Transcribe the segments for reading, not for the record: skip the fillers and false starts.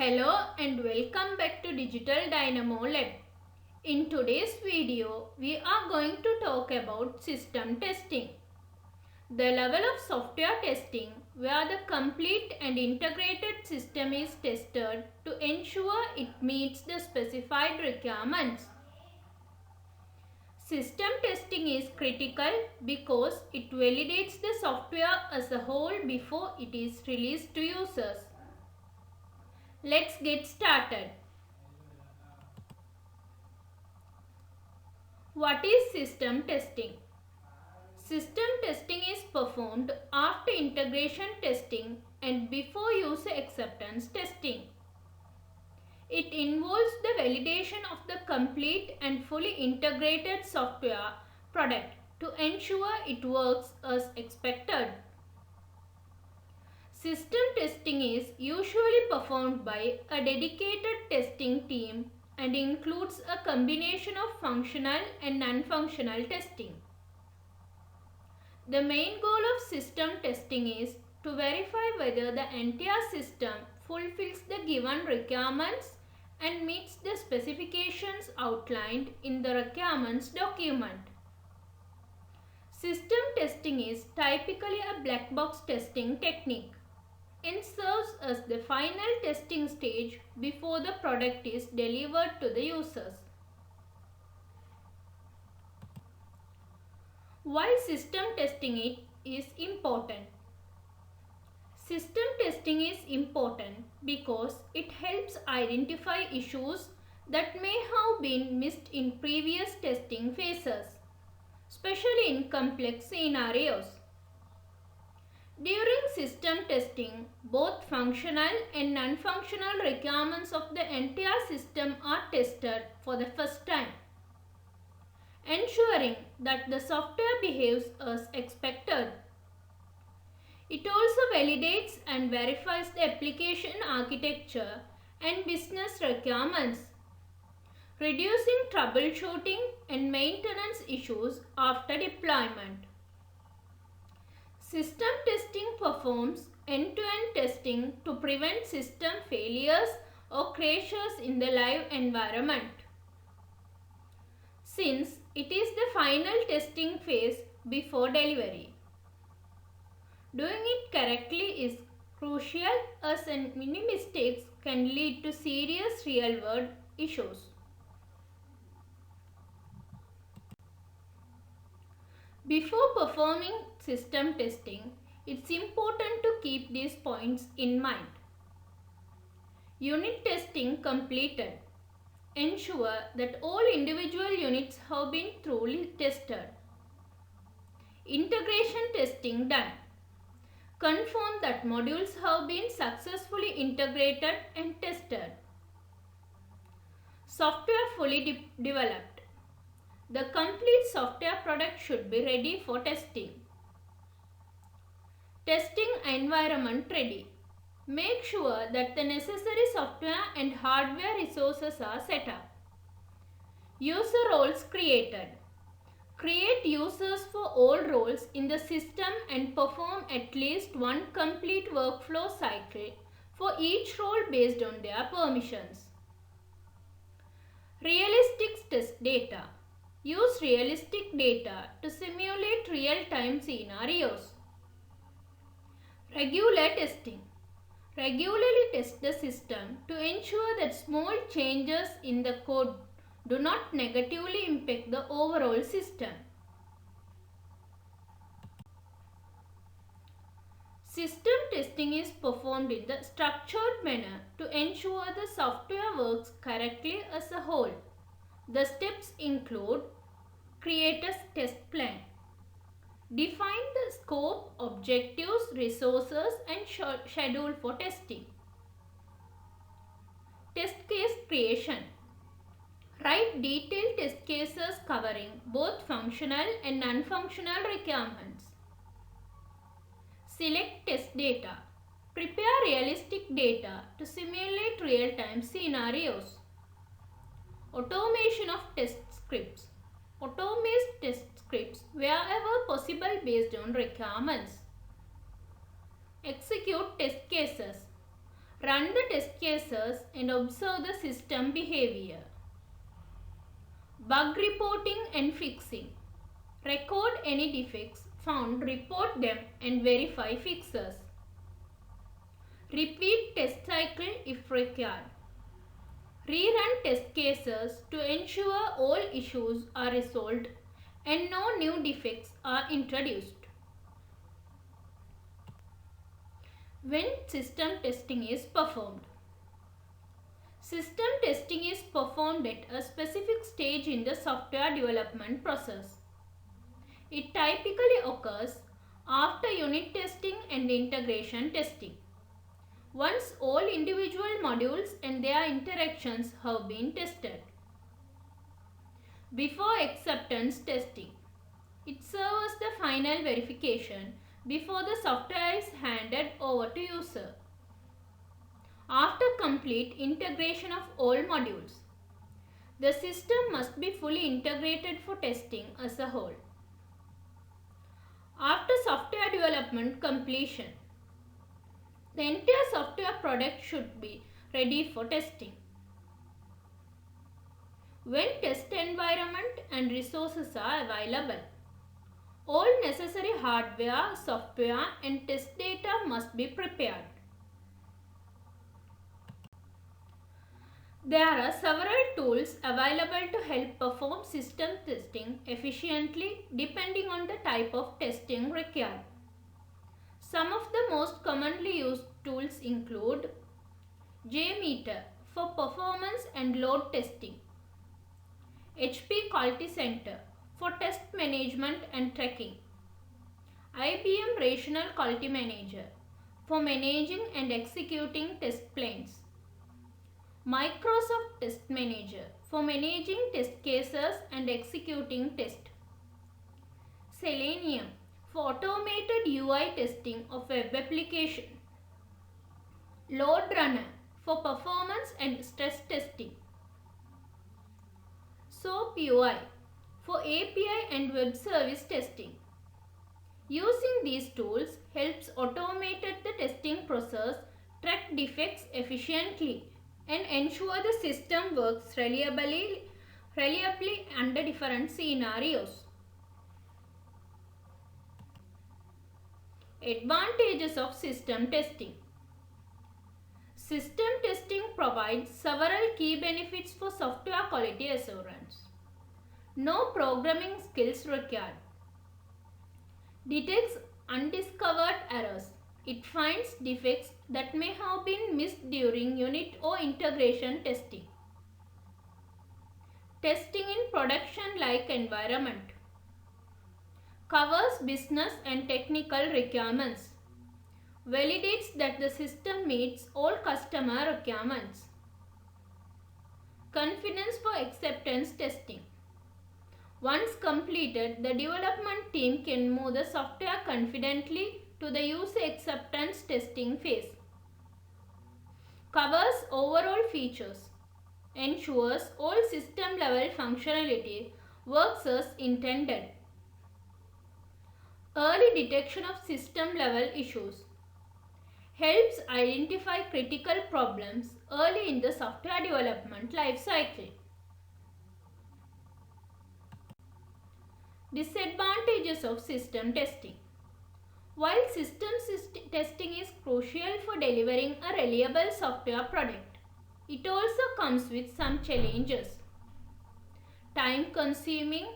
Hello and welcome back to Digital Dynamo Lab. In today's video, we are going to talk about system testing. The level of software testing where the complete and integrated system is tested to ensure it meets the specified requirements. System testing is critical because it validates the software as a whole before it is released to users. Let's get started. What is system testing? System testing is performed after integration testing and before user acceptance testing. It involves the validation of the complete and fully integrated software product to ensure it works as expected. System testing is usually performed by a dedicated testing team and includes a combination of functional and non-functional testing. The main goal of system testing is to verify whether the entire system fulfills the given requirements and meets the specifications outlined in the requirements document. System testing is typically a black box testing technique and serves as the final testing stage before the product is delivered to the users. Why system testing is important? System testing is important because it helps identify issues that may have been missed in previous testing phases, especially in complex scenarios. During system testing, both functional and non-functional requirements of the entire system are tested for the first time, ensuring that the software behaves as expected. It also validates and verifies the application architecture and business requirements, reducing troubleshooting and maintenance issues after deployment. System testing performs end-to-end testing to prevent system failures or crashes in the live environment. Since it is the final testing phase before delivery, doing it correctly is crucial as many mistakes can lead to serious real-world issues. Before performing system testing, it's important to keep these points in mind. Unit testing completed. Ensure that all individual units have been thoroughly tested. Integration testing done. Confirm that modules have been successfully integrated and tested. Software fully developed. The complete software product should be ready for testing. Testing environment ready. Make sure that the necessary software and hardware resources are set up. User roles created. Create users for all roles in the system and perform at least one complete workflow cycle for each role based on their permissions. Realistic test data. Use realistic data to simulate real-time scenarios. Regular testing. Regularly test the system to ensure that small changes in the code do not negatively impact the overall system. System testing is performed in the structured manner to ensure the software works correctly as a whole. The steps include: create a test plan, define the scope, objectives, resources and schedule for testing. Test case creation. Write detailed test cases covering both functional and non-functional requirements. Select test data. Prepare realistic data to simulate real-time scenarios. Automation of test scripts. Automate test scripts wherever possible based on requirements. Execute test cases. Run the test cases and observe the system behavior. Bug reporting and fixing. Record any defects found, report them and verify fixes. Repeat test cycle if required. Rerun test cases to ensure all issues are resolved and no new defects are introduced. When system testing is performed. System testing is performed at a specific stage in the software development process. It typically occurs after unit testing and integration testing. Once all individual modules and their interactions have been tested. Before acceptance testing. It serves the final verification before the software is handed over to user. After complete integration of all modules, the system must be fully integrated for testing as a whole. After software development completion, the entire software product should be ready for testing. When test environment and resources are available, all necessary hardware, software and test data must be prepared. There are several tools available to help perform system testing efficiently depending on the type of testing required. Some of the most commonly used tools include JMeter for performance and load testing, HP Quality Center for test management and tracking, IBM Rational Quality Manager for managing and executing test plans, Microsoft Test Manager for managing test cases and executing test, Selenium for automated UI testing of web application, Load Runner for performance and stress testing, SOAP UI for API and web service testing. Using these tools helps automate the testing process, track defects efficiently and ensure the system works reliably under different scenarios. Advantages of system testing. System testing provides several key benefits for software quality assurance. No programming skills required. Detects undiscovered errors. It finds defects that may have been missed during unit or integration testing. Testing in production-like environment. Covers business and technical requirements. Validates that the system meets all customer requirements. Confidence for acceptance testing. Once completed, the development team can move the software confidently to the user acceptance testing phase. Covers overall features. Ensures all system level functionality works as intended. Early detection of system level issues. Helps identify critical problems early in the software development life cycle. Disadvantages of system testing. While system testing is crucial for delivering a reliable software product, it also comes with some challenges. Time consuming.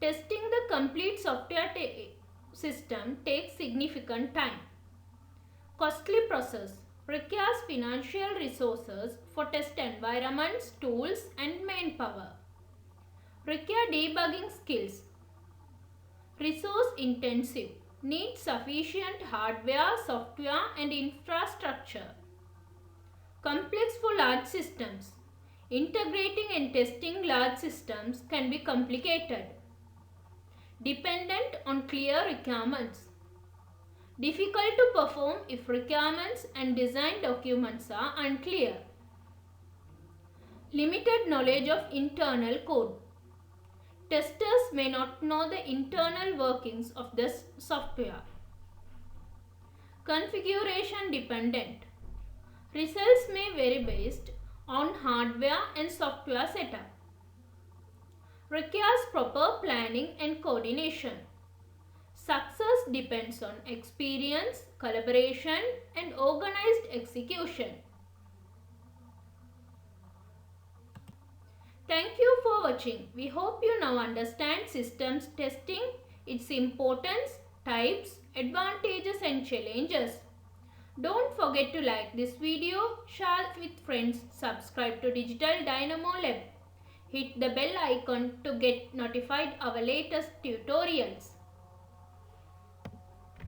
Testing the complete software system takes significant time. Costly process. Requires financial resources for test environments, tools and manpower. Require debugging skills. Resource intensive. Needs sufficient hardware, software and infrastructure. Complex for large systems. Integrating and testing large systems can be complicated. Dependent on clear requirements. Difficult to perform if requirements and design documents are unclear. Limited knowledge of internal code. Testers may not know the internal workings of this software. Configuration dependent. Results may vary based on hardware and software setup. Requires proper planning and coordination. Success depends on experience, collaboration, and organized execution. Thank you for watching. We hope you now understand systems testing, its importance, types, advantages and challenges. Don't forget to like this video, share with friends, subscribe to Digital Dynamo Lab. Hit the bell icon to get notified our latest tutorials.